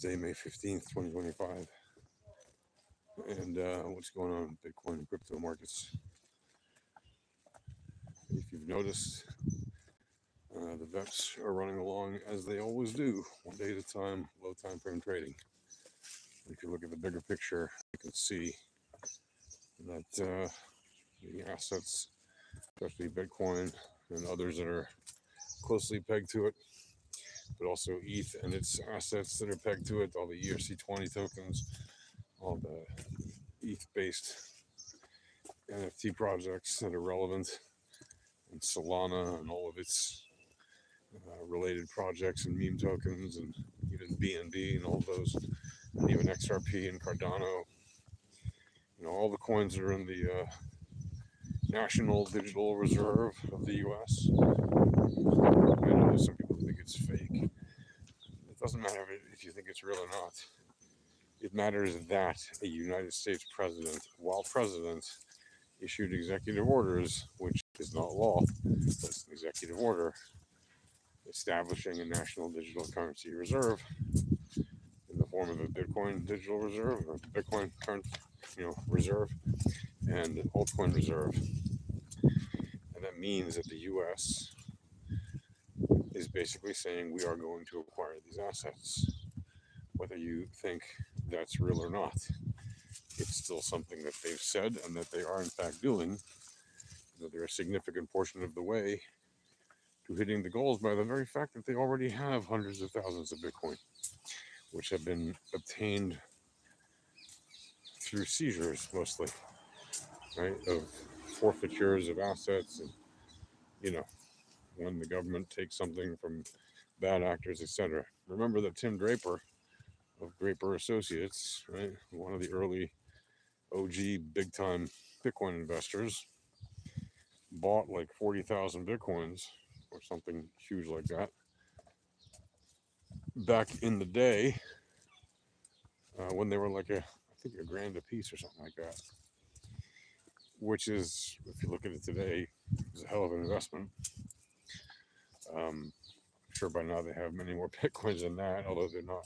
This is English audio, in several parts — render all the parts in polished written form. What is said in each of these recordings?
Today, May 15th, 2025. And what's going on in Bitcoin and crypto markets? If you've noticed, the VEPs are running along as they always do, one day at a time, low time frame trading. If you look at the bigger picture, you can see that the assets, especially Bitcoin and others that are closely pegged to it, but also ETH and its assets that are pegged to it, all the ERC20 tokens, all the ETH-based NFT projects that are relevant, and Solana and all of its related projects and meme tokens, and even BNB and all those, and even XRP and Cardano. All the coins are in the National Digital Reserve of the U.S. I know some people think it's fake. It doesn't matter if you think it's real or not. It matters that a United States president, while president, issued executive orders, which is not law, but it's an executive order establishing a national digital currency reserve in the form of a Bitcoin digital reserve, or Bitcoin currency, reserve, and an altcoin reserve. And that means that the U.S. is basically saying we are going to acquire these assets. Whether you think that's real or not, it's still something that they've said and that they are in fact doing, that they're a significant portion of the way to hitting the goals by the very fact that they already have hundreds of thousands of Bitcoin, which have been obtained through seizures mostly, right, of forfeitures of assets, and when the government takes something from bad actors, etc. Remember that Tim Draper of Draper Associates, right, one of the early OG big time Bitcoin investors, bought like 40,000 Bitcoins or something huge like that back in the day, when they were like I think a grand a piece or something like that, which is, if you look at it today, is a hell of an investment. I'm sure by now they have many more Bitcoins than that, although they're not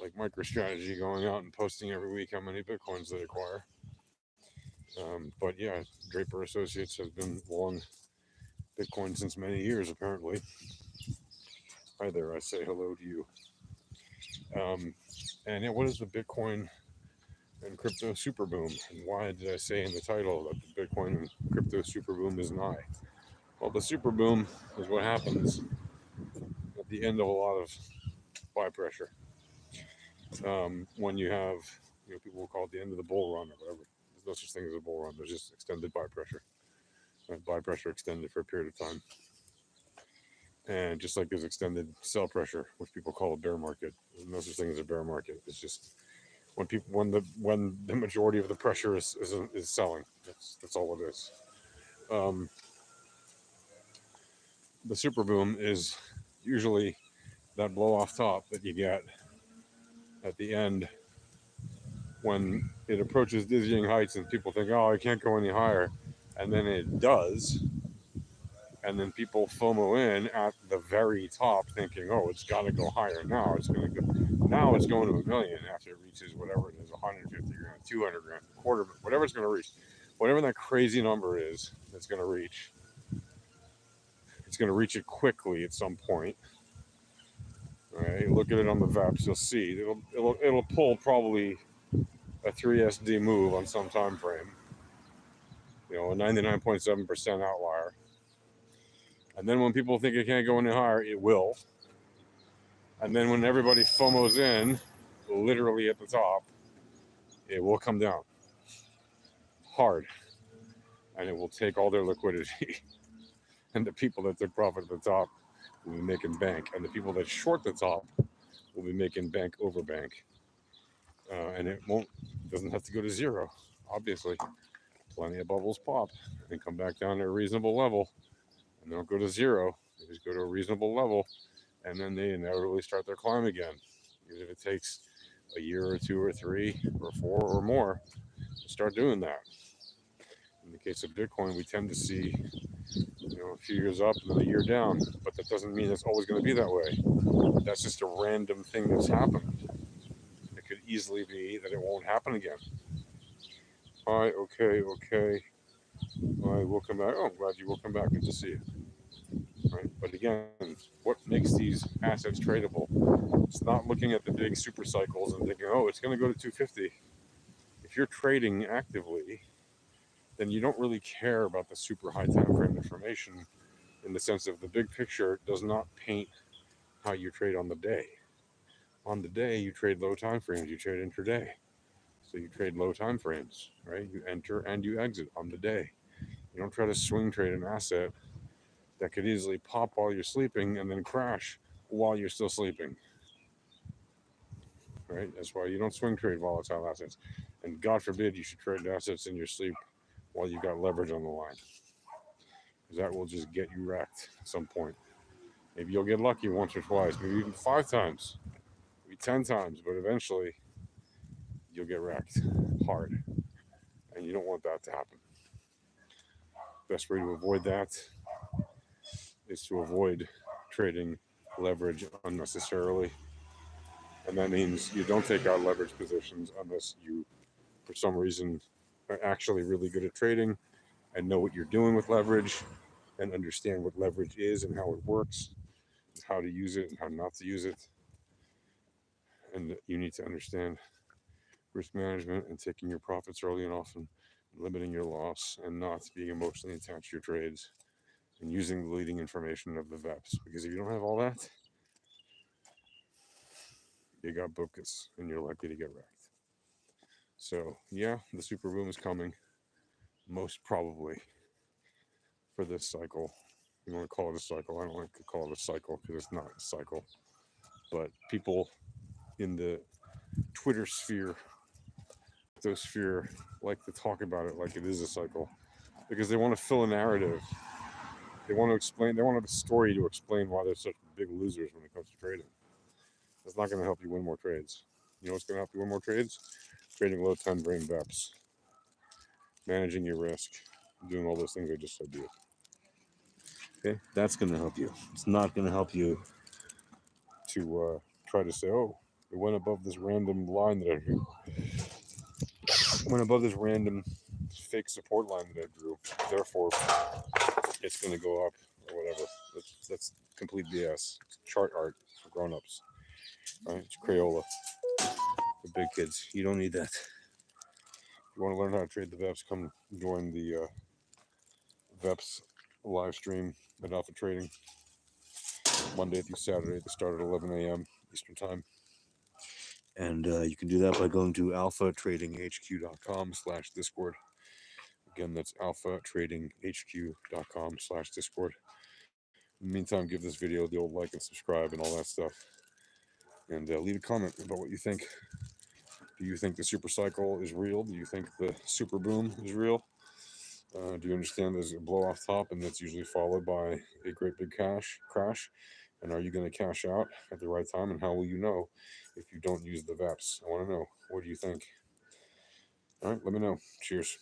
like MicroStrategy going out and posting every week how many Bitcoins they acquire. But yeah, Draper Associates has been long Bitcoin since many years, apparently. Hi there, I say hello to you. And yeah, what is the Bitcoin and Crypto SuperBoom? And why did I say in the title that the Bitcoin and Crypto SuperBoom is nigh? Well, the SuperBoom is what happens at the end of a lot of buy pressure. When you have, people will call it the end of the bull run or whatever. There's no such thing as a bull run. There's just extended buy pressure. Buy pressure extended for a period of time. And just like there's extended sell pressure, which people call a bear market, there's no such thing as a bear market. It's just when the majority of the pressure is selling. That's all it is. The super boom is usually that blow off top that you get at the end when it approaches dizzying heights and people think, oh, I can't go any higher, and then it does. And then people FOMO in at the very top, thinking, "Oh, it's got to go higher now. It's going to go. Now it's going to $1 million after it reaches whatever it is, 150 grand, 200 grand, a quarter, whatever it's going to reach, whatever that crazy number is. It's going to reach. It's going to reach it quickly at some point. All right, look at it on the VEPs. You'll see it'll pull probably a 3SD move on some time frame. A 99.7% outlier. And then when people think it can't go any higher, it will. And then when everybody FOMOs in, literally at the top, it will come down hard. And it will take all their liquidity. And the people that took profit at the top will be making bank. And the people that short the top will be making bank over bank. And it doesn't have to go to zero, obviously. Plenty of bubbles pop and come back down to a reasonable level. And they don't go to zero. They just go to a reasonable level. And then they inevitably start their climb again. Even if it takes a year or two or three or four or more to start doing that. In the case of Bitcoin, we tend to see, a few years up and then a year down. But that doesn't mean it's always going to be that way. That's just a random thing that's happened. easily be that it won't happen again. Hi, okay. I will come back. Oh, I'm glad you will come back. Good to see you. Right. But again, what makes these assets tradable? It's not looking at the big super cycles and thinking, oh, it's going to go to 250. If you're trading actively, then you don't really care about the super high time frame information, in the sense of the big picture does not paint how you trade on the day. On the day, you trade low time frames, you trade intraday. So you trade low time frames, right? You enter and you exit on the day. You don't try to swing trade an asset that could easily pop while you're sleeping and then crash while you're still sleeping, right? That's why you don't swing trade volatile assets. And God forbid you should trade assets in your sleep while you've got leverage on the line, because that will just get you wrecked at some point. Maybe you'll get lucky once or twice, maybe even 5 times, maybe 10 times, but eventually you'll get wrecked hard. And you don't want that to happen. Best way to avoid that is to avoid trading leverage unnecessarily. And that means you don't take out leverage positions unless you, for some reason, are actually really good at trading and know what you're doing with leverage and understand what leverage is and how it works, and how to use it and how not to use it. And you need to understand risk management and taking your profits early and often, limiting your loss, and not being emotionally attached to your trades, and using the leading information of the VEPs. Because if you don't have all that, you got bukas and you're likely to get wrecked. So yeah, the super boom is coming, most probably, for this cycle. You want to call it a cycle? I don't like to call it a cycle because it's not a cycle. But people in the Twitter sphere, crypto sphere, like to talk about it like it is a cycle because they want to fill a narrative. They want to explain. They want to have a story to explain why they're such big losers when it comes to trading. That's not going to help you win more trades. You know what's going to help you win more trades? Trading low time frame VEPs, managing your risk, doing all those things I just said to you. Okay, that's going to help you. It's not going to help you to try to say, oh, it went above this random line that I drew. Went above this random fake support line that I drew. Therefore, it's going to go up or whatever. That's complete BS. It's chart art for grown-ups. Right? It's Crayola for big kids. You don't need that. If you want to learn how to trade the VEPs, come join the VEPs live stream at Alpha Trading Monday through Saturday. They start at 11 a.m. Eastern Time. And you can do that by going to alphatradinghq.com/Discord. Again, that's alphatradinghq.com/Discord. In the meantime, give this video the old like and subscribe and all that stuff. And leave a comment about what you think. Do you think the super cycle is real? Do you think the super boom is real? Do you understand there's a blow off top and that's usually followed by a great big crash? And are you going to cash out at the right time? And how will you know if you don't use the VEPs? I want to know. What do you think? All right, let me know. Cheers.